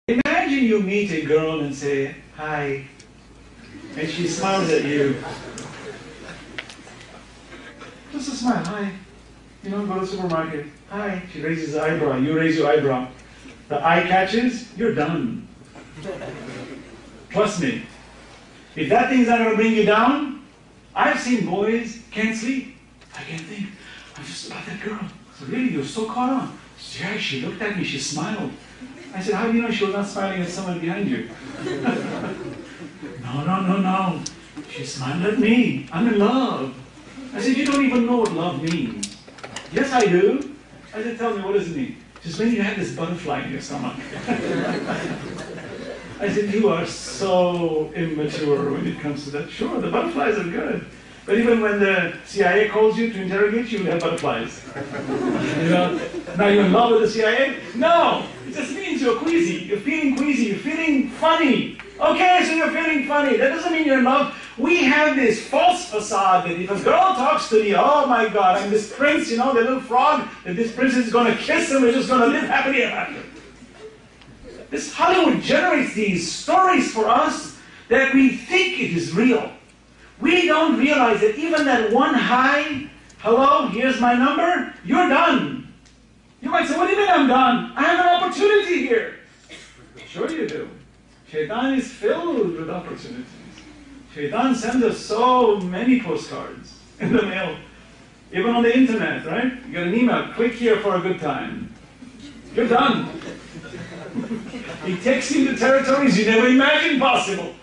Imagine you meet a girl and say, hi, and she smiles at you. Just a smile, hi. You know, go to the supermarket, hi. She raises the eyebrow, you raise your eyebrow. The eye catches, you're done. Trust me. If that thing's not going to bring you down, I've seen boys can't sleep. I can't think. I'm just about that girl. So really, you're so caught on. Yeah, she looked at me, she smiled. I said, how do you know she was not smiling at someone behind you? No. She smiled at me. I'm in love. I said, you don't even know what love means. Yes, I do. I said, tell me, what does it mean? She said, when you have this butterfly in your stomach. I said, you are so immature when it comes to that. Sure, the butterflies are good. But even when the CIA calls you to interrogate you, you have butterflies. You know? Now you're in love with the CIA? No! It just means you're queasy. You're feeling queasy. You're feeling funny. Okay, so you're feeling funny. That doesn't mean you're in love. We have this false facade that if a girl talks to me, oh my God, I'm this prince, you know, the little frog, that this prince is going to kiss him, we're just going to live happily ever after. This Hollywood generates these stories for us that we think it is real. We don't realize that even that one hi, hello, here's my number, you're done. You might say, what do you mean I'm done? I have an opportunity here. Sure you do. Shaitan is filled with opportunities. Shaitan sends us so many postcards in the mail. Even on the internet, right? You get an email, click here for a good time. You're done. He takes you to territories you never imagined possible.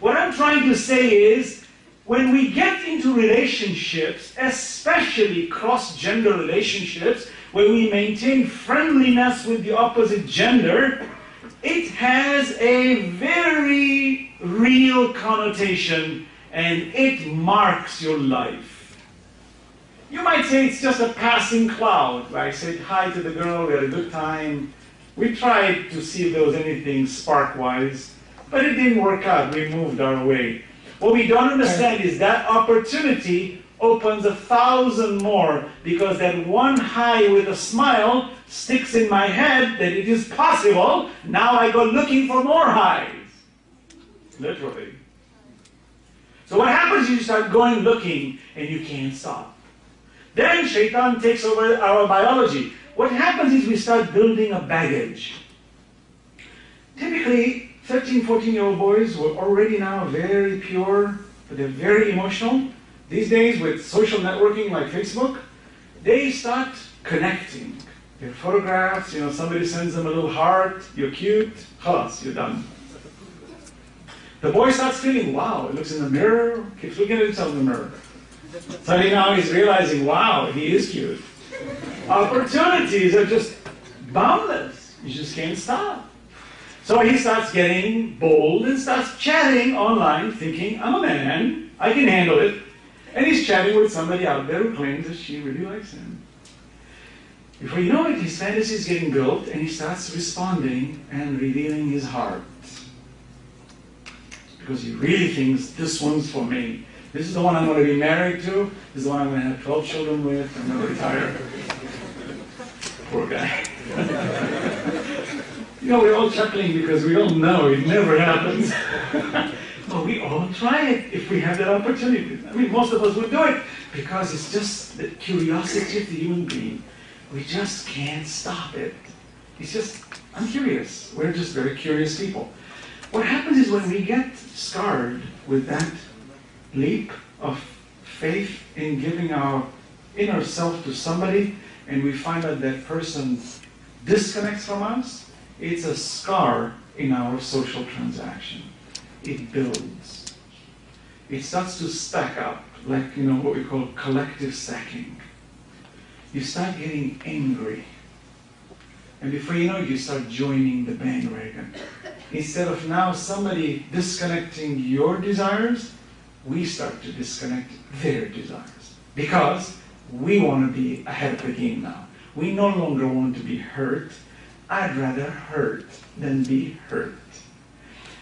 What I'm trying to say is, when we get into relationships, especially cross-gender relationships, where we maintain friendliness with the opposite gender, it has a very real connotation and it marks your life. You might say it's just a passing cloud. I said hi to the girl, we had a good time. We tried to see if there was anything spark-wise, but it didn't work out. We moved our way. What we don't understand is that opportunity opens 1,000 more, because that one hi with a smile sticks in my head that it is possible. Now I go looking for more highs. Literally. So what happens is you start going looking and you can't stop. Then Shaitan takes over our biology. What happens is we start building a baggage. Typically, 13, 14-year-old boys were already now very pure, but they're very emotional. These days, with social networking like Facebook, they start connecting. Their photographs, you know, somebody sends them a little heart, you're cute, khalas, you're done. The boy starts feeling, wow, he looks in the mirror, keeps looking at himself in the mirror. Suddenly now he's realizing, wow, he is cute. Opportunities are just boundless. You just can't stop. So he starts getting bold and starts chatting online, thinking, I'm a man, I can handle it. And he's chatting with somebody out there who claims that she really likes him. Before you know it, his fantasy is getting built, and he starts responding and revealing his heart. Because he really thinks, this one's for me. This is the one I'm going to be married to. This is the one I'm going to have 12 children with. I'm going to retire. Poor guy. You know, we're all chuckling because we all know it never happens. But we all try it if we have that opportunity. I mean, most of us would do it because it's just the curiosity of the human being. We just can't stop it. It's just, I'm curious. We're just very curious people. What happens is when we get scarred with that leap of faith in giving our inner self to somebody, and we find that that person disconnects from us, it's a scar in our social transaction. It builds. It starts to stack up, like, you know, what we call collective sacking. You start getting angry. And before you know it, you start joining the bandwagon. Instead of now somebody disconnecting your desires, we start to disconnect their desires. Because we want to be ahead of the game now. We no longer want to be hurt. I'd rather hurt than be hurt.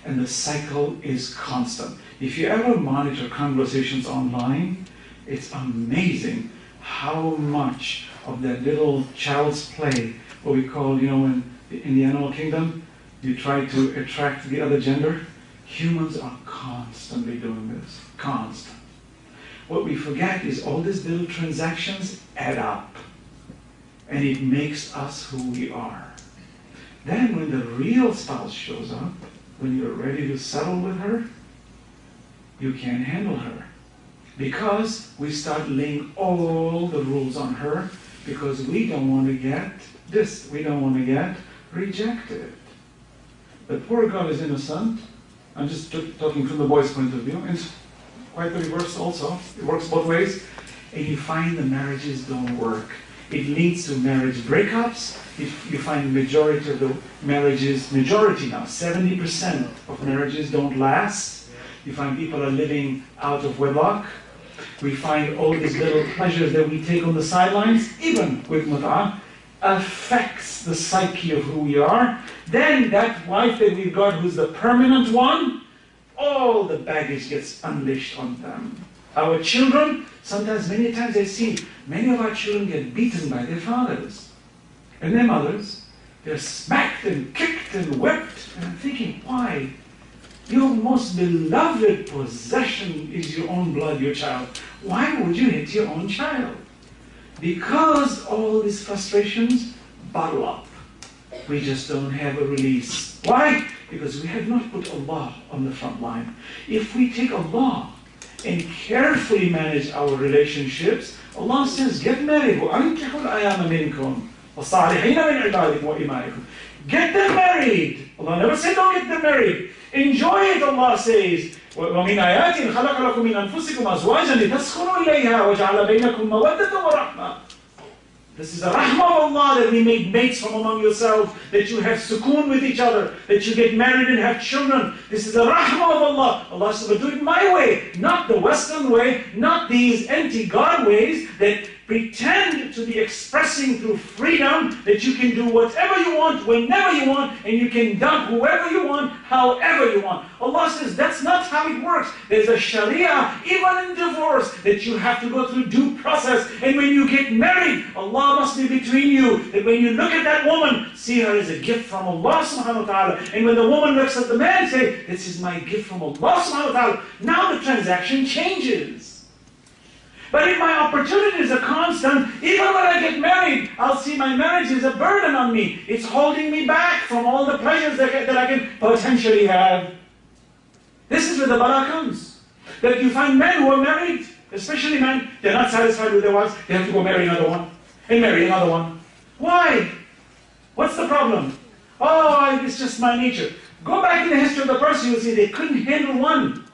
And the cycle is constant. If you ever monitor conversations online, it's amazing how much of that little child's play, what we call, you know, in the animal kingdom, You try to attract the other gender. Humans are constantly doing this. Constant. What we forget is all these little transactions add up. And it makes us who we are. Then when the real spouse shows up, when you're ready to settle with her, you can't handle her. Because we start laying all the rules on her because we don't want to get this. We don't want to get rejected. The poor girl is innocent. I'm just talking from the boy's point of view. It's quite the reverse also. It works both ways. And you find the marriages don't work. It leads to marriage breakups. You find the majority of the marriages, majority now, 70% of marriages don't last. You find people are living out of wedlock. We find all these little pleasures that we take on the sidelines, even with mut'ah, affects the psyche of who we are. Then that wife that we've got who's the permanent one, all the baggage gets unleashed on them. Our children, sometimes, many times I've seen, many of our children get beaten by their fathers and their mothers. They're smacked and kicked and whipped. And I'm thinking, why? Your most beloved possession is your own blood, your child. Why would you hit your own child? Because all these frustrations bottle up. We just don't have a release. Why? Because we have not put Allah on the front line. If we take Allah and carefully manage our relationships, Allah says, get married. Get them married. Allah never said don't get them married. Enjoy it, Allah says. وَمِنْ آيَاتٍ خَلَقَ لَكُم مِّنْ أَنفُسِكُمْ أَزْوَاجًا لِتَسْكُنُوا إِلَيْهَا وَجَعَلَ بَيْنَكُم مَّوَدَّةً وَرَحْمَةً. This is the rahmah of Allah that we make mates from among yourselves, that you have sukoon with each other, that you get married and have children. This is the rahmah of Allah. Allah says, but do it my way, not the Western way, not these anti-God ways that pretend to be expressing through freedom that you can do whatever you want, whenever you want, and you can dump whoever you want, however you want. Allah says that's not how it works. There's a sharia, even in divorce, that you have to go through due process. And when you get married, Allah must be between you. That when you look at that woman, see her as a gift from Allah subhanahu wa ta'ala. And when the woman looks at the man, say, this is my gift from Allah subhanahu wa ta'ala. Now the transaction changes. But if my opportunities are constant, even when I get married, I'll see my marriage is a burden on me. It's holding me back from all the pleasures that I can potentially have. This is where the bala comes. That you find men who are married, especially men, they're not satisfied with their wives, they have to go marry another one, and marry another one. Why? What's the problem? Oh, it's just my nature. Go back in the history of the person, you'll see they couldn't handle one.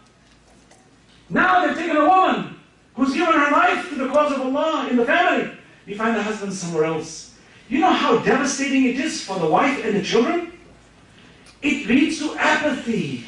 Now they've taken a woman who's given her life to the cause of Allah in the family. You find the husband somewhere else. You know how devastating it is for the wife and the children? It leads to apathy.